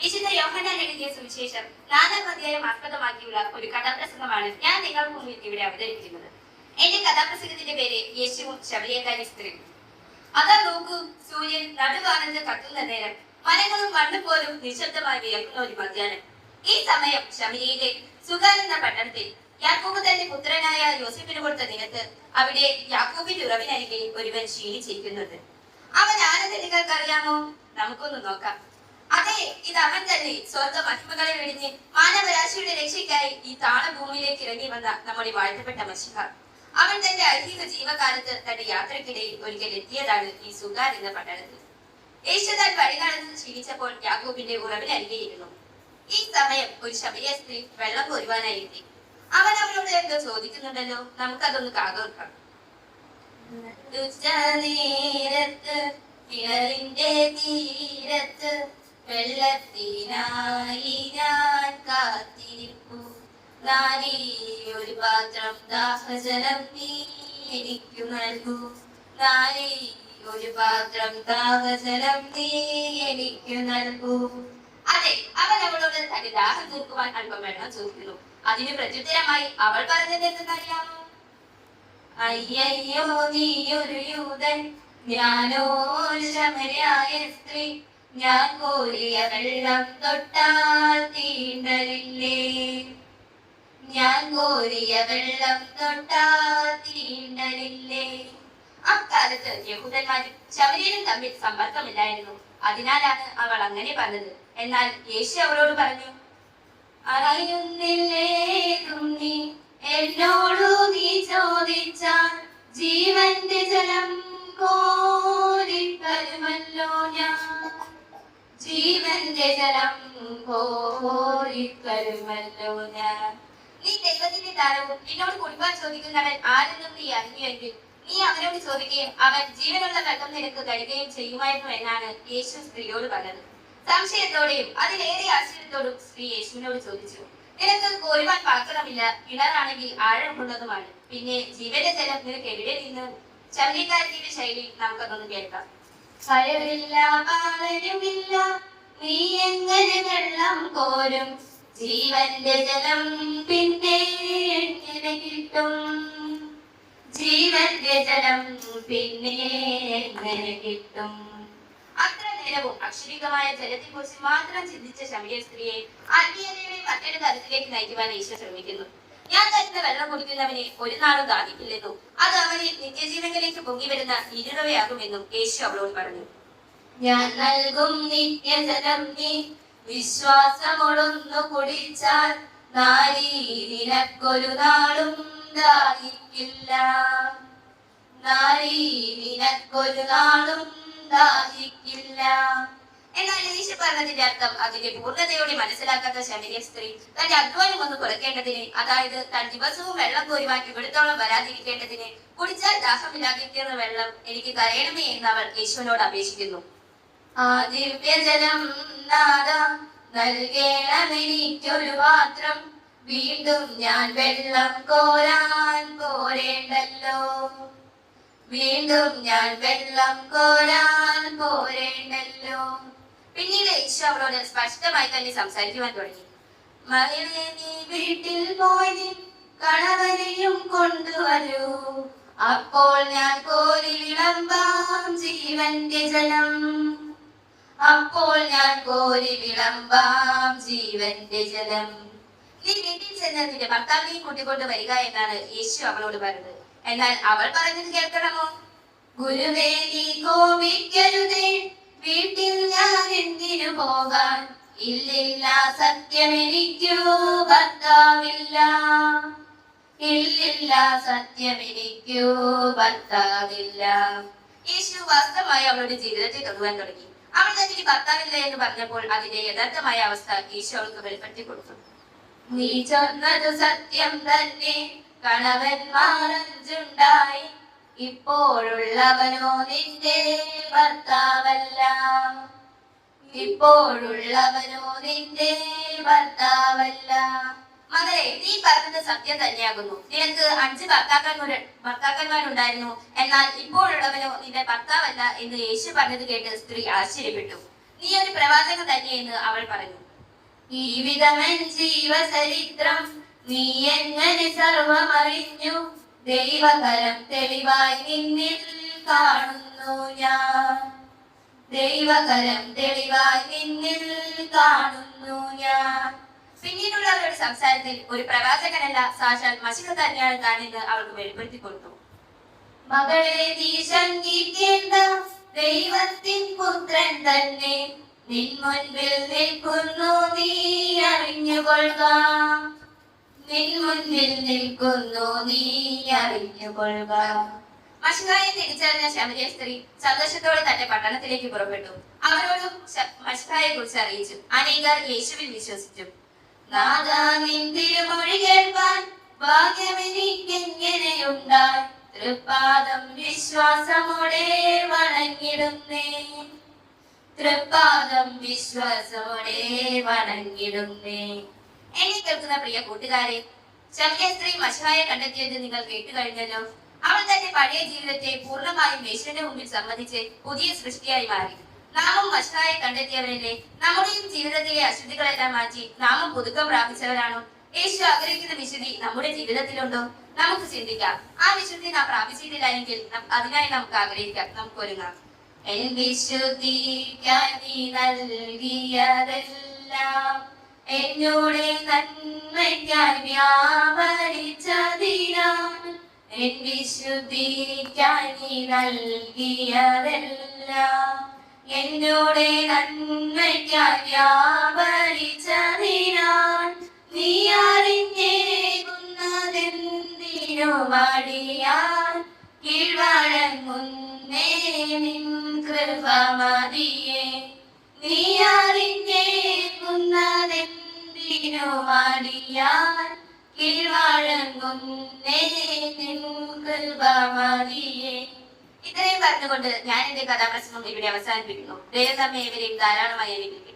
വിശുദ്ധ യോഹന്നാൻ എഴുതിയ സുവിശേഷം 4-ാം അധ്യായം ആസ്പദമാക്കിയുള്ള ഒരു കഥാപ്രസംഗമാണ് ഞാൻ നിങ്ങൾക്ക് മുന്നിൽ ഇവിടെ അവതരിപ്പിക്കുന്നത്. എന്റെ കഥാപ്രസംഗത്തിന്റെ പേര് യേശുവും ശബരിയക്കാരി സ്ത്രീ. അതാ നോക്കൂ, സൂര്യൻ നടുവാനന്ദ കത്തുന്ന നേരം, മരങ്ങളും മണ്ണും പോലും നിശബ്ദമായി വിയർക്കുന്ന ഒരു മധ്യാഹ്നം. ഈ സമയം ശമരിയിലെ സുഗാർ എന്ന പട്ടണത്തിൽ യാക്കോബ് തന്റെ പുത്രനായ യോസെഫിന് കൊടുത്ത നിലത്ത് അവിടെ യാക്കോബിന്റെ ഉറവിനരികെ ഒരുവൻ ക്ഷീണിച്ചിരിക്കുന്നുണ്ട്. അവൻ ആരെന്ന് നിങ്ങൾക്കറിയാമോ? നമുക്കൊന്ന് നോക്കാം. അതെ, ഇത് അവൻ തന്നെ, സ്വർഗ മഹിമകളെ വെടിഞ്ഞ് മാനവരാശിയുടെ രക്ഷയ്ക്കായി ഈ താളഭൂമിയിലേക്ക് ഇറങ്ങി വന്ന നമ്മുടെ വാഴ്ത്തപ്പെട്ട മശിഹ. അവൻ തന്റെ ഐഹിക ജീവകാലത്ത് തന്റെ യാത്രക്കിടയിൽ ഒരിക്കൽ എത്തിയതാണ് ഈ സുഗാർ എന്ന പട്ടണത്തിൽ. യേശു താൻ വഴി നടന്ന് ക്ഷീണിച്ചപ്പോൾ യാക്കോബിന്റെ ഉറവിനരികെയിരുന്നു. ഈ സമയം ഒരു ശമരിയ സ്ത്രീ വെള്ളം കോരുവാനായി എത്തി. അവൻ അവരോട് എന്തോ ചോദിക്കുന്നുണ്ടല്ലോ, നമുക്കതൊന്ന് കാതോർക്കാം. കിണറിന്റെ തീരത്ത് വെള്ളത്തിനായി ഞാൻ കാത്തിരിപ്പു, നാലി ഒരു പാത്രം ദാഹജലം നീ എനിക്കു നൽകൂ, നാലി ഒരു പാത്രം ദാഹജലം നീ എനിക്കു നൽകൂ. അതെ, അവൻ അവളോട് തന്റെ ദാഹം തീർക്കുവാൻ അല്പം വെള്ളം ചോദിക്കുന്നു. അതിന് പ്രത്യുത്തരമായി അവൾ പറഞ്ഞത് എന്തെന്നറിയാമോ? അയ്യോ, നീ ഒരു യൂതൻ, ഞാനോ ഒരു ശമരിയായ സ്ത്രീ, ഞാൻ കോരിയ വെള്ളം തൊട്ടാൽ തീണ്ടലില്ലേ, ഞാൻ കോരിയ വെള്ളം തൊട്ടാൽ തീണ്ടലില്ലേ. അക്കാലത്ത് യഹൂദന്മാരും ശമരിയരും തമ്മിൽ സമ്പർക്കമില്ലായിരുന്നു. അതിനാലാണ് അവൾ അങ്ങനെ പറഞ്ഞത്. എന്നാൽ യേശു അവളോട് പറഞ്ഞു, അറിയുന്നില്ലേതും നീ എന്നോടു നീ ചോദിച്ചാൽ ജീവന്റെ ജലം കോരിത്തരുമല്ലോ ഞാൻ, ജീവന്റെ ജലം കോരിത്തരുമല്ലോ ഞാൻ. നീ ദൈവത്തിന്റെ ദാനവും എന്നോട് കുടിപ്പാൻ ചോദിക്കുന്നവൻ ആരെന്നും നീ അറിഞ്ഞുവെങ്കിൽ നീ അവനോട് ചോദിക്കുകയും അവൻ ജീവനുള്ള വെള്ളം നിനക്ക് തരികയും ചെയ്യുമായിരുന്നു എന്നാണ് യേശു സ്ത്രീയോട് പറഞ്ഞത്. സംശയത്തോടെയും അതിലേറെ ആശ്ചര്യത്തോടും സ്ത്രീ യേശുവിനോട് ചോദിച്ചു, നിനക്ക് കോരുവാൻ പാത്രമില്ല, കിണറാണെങ്കിൽ ആഴമുള്ളതുമാണ്, പിന്നെ ജീവന്റെ ജലം നിനക്ക് എവിടെ നിന്ന്? ശമരിയക്കാരിയുടെ ശൈലി നമുക്കതൊന്ന് കേൾക്കാം. കയറില്ല, പാളയുമില്ല, നീ എങ്ങനെ വെള്ളം കോരും? ജീവന്റെ ജലം പിന്നെ എങ്ങനെ കിട്ടും? ജീവന്റെ ജലം പിന്നെ എങ്ങനെ കിട്ടും? അത്ര നേരവും അക്ഷരികമായ ജലത്തെക്കുറിച്ച് മാത്രം ചിന്തിച്ച ശമരിയ സ്ത്രീയെ ആത്മീയതയുടെ മറ്റൊരു തലത്തിലേക്ക് നയിക്കുവാൻ ഈശോ ശ്രമിക്കുന്നു. ഞാൻ തരുന്ന വെള്ളം കുടിക്കുന്നവനെ ഒരു നാളും ദാഹിക്കില്ലെന്നും അത് അവനെ നിത്യജീവനിലേക്ക് പൊങ്ങി വരുന്ന ഇരുളവയാകുമെന്നും യേശു അവളോട് പറഞ്ഞു. ഞാൻ നൽകും നിത്യജലം നീ വിശ്വാസമൊടൊന്നു കുടിച്ചാൽ നാരീ നിനക്കൊരു നാളും ദാഹിക്കില്ല, നാരീ നിനക്കൊരു നാളും ദാഹിക്കില്ല. എന്നാൽ യേശു പറഞ്ഞതിന്റെ അർത്ഥം അതിന്റെ പൂർണ്ണതയോടെ മനസ്സിലാക്കാത്ത ശമരിയ സ്ത്രീ തന്റെ അധ്വാനം ഒന്ന് കുറയ്ക്കേണ്ടതിന്, അതായത് താൻ ദിവസവും വെള്ളം കോരുവാൻ ഇവിടത്തോളം വരാതിരിക്കേണ്ടതിന് കുടിച്ചാൽ ദാഹമില്ലാതിരിക്കുന്ന വെള്ളം എനിക്ക് തരയണമേ എന്ന് അവൾ യേശുവിനോട് അപേക്ഷിക്കുന്നു. ആ ദിവ്യജലം നാഥാ നൽകേണമെനിക്കൊരു പാത്രം, വീണ്ടും ഞാൻ വെള്ളം കോരാൻ പോരേണ്ടല്ലോ, വീണ്ടും ഞാൻ വെള്ളം കോരാൻ പോരേണ്ടല്ലോ. പിന്നീട് യേശു അവളോട് സ്പഷ്ടമായി തന്നെ സംസാരിക്കുവാൻ തുടങ്ങി. മകളെ, നീ വീട്ടിൽ പോയി കണവനെയും കൊണ്ടുവരൂ, അപ്പോൾ ഞാൻ കോരി വിളമ്പാം ജീവന്റെ ജലം, അപ്പോൾ ഞാൻ കോരി വിളമ്പാം ജീവന്റെ ജലം. നീ വീട്ടിൽ ചെന്ന് നിന്റെ ഭർത്താവിനെയും കൂട്ടിക്കൊണ്ട് വരിക എന്നാണ് യേശു അവളോട് പറഞ്ഞത്. എന്നാൽ അവൾ പറഞ്ഞത് കേൾക്കണമോ? ഗുരുവേ, നീ കോപിക്കരുതേ, വീട്ടിൽ ഞാൻ എന്തിനു പോകാൻ? ഇല്ലില്ല, സത്യം എനിക്കു ഭർത്താവില്ല, ഇല്ലില്ല, സത്യം എനിക്കു ഭർത്താവില്ല. യേശു വാസ്തവമായി അവളുടെ ജീവിതത്തെ തൊടുവാൻ തുടങ്ങി. അവൾ തനിക്ക് ഭർത്താവില്ല എന്ന് പറഞ്ഞപ്പോൾ അതിന്റെ യഥാർത്ഥമായ അവസ്ഥ യേശു അവൾക്ക് വെളിപ്പെടുത്തി കൊടുത്തു. നീ ചൊന്നത് സത്യം തന്നെ, കണവന്മാരഞ്ചുണ്ടായി, ഇപ്പോഴുള്ളവനോ നിന്റെ ഭർത്താവല്ല, ഇപ്പോഴുള്ളവനോ നിന്റെ ഭർത്താവല്ല. മകളെ, നീ പറഞ്ഞത് സത്യം തന്നെയാകുന്നു. നിനക്ക് 5 ഭർത്താക്കന്മാരുണ്ടായിരുന്നു, എന്നാൽ ഇപ്പോഴുള്ളവനോ നിന്റെ ഭർത്താവല്ല എന്ന് യേശു പറഞ്ഞത് കേട്ട് സ്ത്രീ ആശ്ചര്യപ്പെട്ടു. നീ ഒരു പ്രവാചകൻ തന്നെയെന്ന് അവൾ പറഞ്ഞു. ഈ വിധമൻ ജീവചരിത്രം നീ എങ്ങനെ സർവമറിഞ്ഞു? ദൈവകരം തെളിവായി നിന്നിൽ കാണുന്നു ഞാൻ. ദൈവകരം തെളിവായി നിന്നിൽ കാണുന്നു ഞാൻ. പിന്നീടുള്ളവരുടെ സംസാരത്തിൽ ഒരു പ്രവാചകനല്ല, സാക്ഷാൽ മശിഹ തന്നെയാണ് താനെന്ന് അവൾക്ക് വെളിപ്പെടുത്തി കൊടുത്തു. മകളെ നീ ശങ്കിക്കേണ്ട, ദൈവത്തിൻ പുത്രൻ തന്നെ നിൻ മുൻപിൽ നിൽക്കുന്നു, നീ അറിഞ്ഞുകൊള്ളുക. നിൻ മുൻപിൽ നിൽക്കുന്നു, നീ അറിഞ്ഞുകൊള്ളുക. മശിഹായെ തിരിച്ചറിഞ്ഞ ശമരിയ സ്ത്രീ സന്തോഷത്തോടെ തന്റെ പട്ടണത്തിലേക്ക് പുറപ്പെട്ടു. അവരോടും മശിഹായെ കുറിച്ച് അറിയിച്ചു. അനേകർ യേശുവിൽ വിശ്വസിച്ചു. നാഥാ, നിൻ തിരുമൊഴി കേൾപ്പാൻ ഭാഗ്യമെനിക്കെങ്ങനെയുണ്ടായി? തൃപ്പാദം വിശ്വാസമോടെ വണങ്ങിടുന്നേ. തൃപ്പാദം വിശ്വാസമോടെ വണങ്ങിടുന്നേ. എന്നെ കേൾക്കുന്ന പ്രിയ കൂട്ടുകാരെ, ശമരിയ സ്ത്രീ മശിഹായെ കണ്ടെത്തിയത് നിങ്ങൾ കേട്ടു കഴിഞ്ഞല്ലോ. അവൾ തന്റെ പഴയ ജീവിതത്തെ പൂർണ്ണമായും യേശുവിന്റെ മുമ്പിൽ സമ്മതിച്ച് പുതിയ സൃഷ്ടിയായി മാറി. നാമും മശിഹായെ കണ്ടെത്തിയവരല്ലേ? നമ്മുടെയും ജീവിതത്തിലെ അശുദ്ധികളെല്ലാം മാറ്റി നാമും പുതുക്കം പ്രാപിച്ചവരാണോ? യേശു ആഗ്രഹിക്കുന്ന വിശുദ്ധി നമ്മുടെ ജീവിതത്തിലുണ്ടോ? നമുക്ക് ചിന്തിക്കാം. ആ വിശുദ്ധി നാം പ്രാപിച്ചിട്ടില്ല എങ്കിൽ അതിനായി നമുക്ക് ആഗ്രഹിക്കാം. നമുക്ക് ഒരുങ്ങാം. എൻ വിശുദ്ധിക്കാൻ നീ നൽകിയതെല്ലാം എന്നോട് നന്മയ്ക്കായി വ്യാപരിച്ചതിനാൽ. എൻ വിശുദ്ധിക്കാൻ നീ നൽകിയതെല്ലാം എന്നോട് നന്മയ്ക്കായി വ്യാപരിച്ചതിനാൽ. നീ അറിഞ്ഞേകുന്നതെന്തിനു മടിയാൻ? കീഴ്വഴങ്ങുന്നേ നിൻ കൃപ മതിയേ. നീ അറിഞ്ഞേകുന്നതെന്തിനു മടിയാൻ? കീഴ്വഴങ്ങുന്നേ നിൻ കൃപ മതിയേ. ഇത്രയും പറഞ്ഞുകൊണ്ട് ഞാൻ എന്റെ കഥാപ്രസംഗം ഇവിടെ അവസാനിപ്പിക്കുന്നു. ദൈവം നമ്മെ ഇവരെയും ധാരാളമായി അനുഗ്രഹിക്കട്ടെ.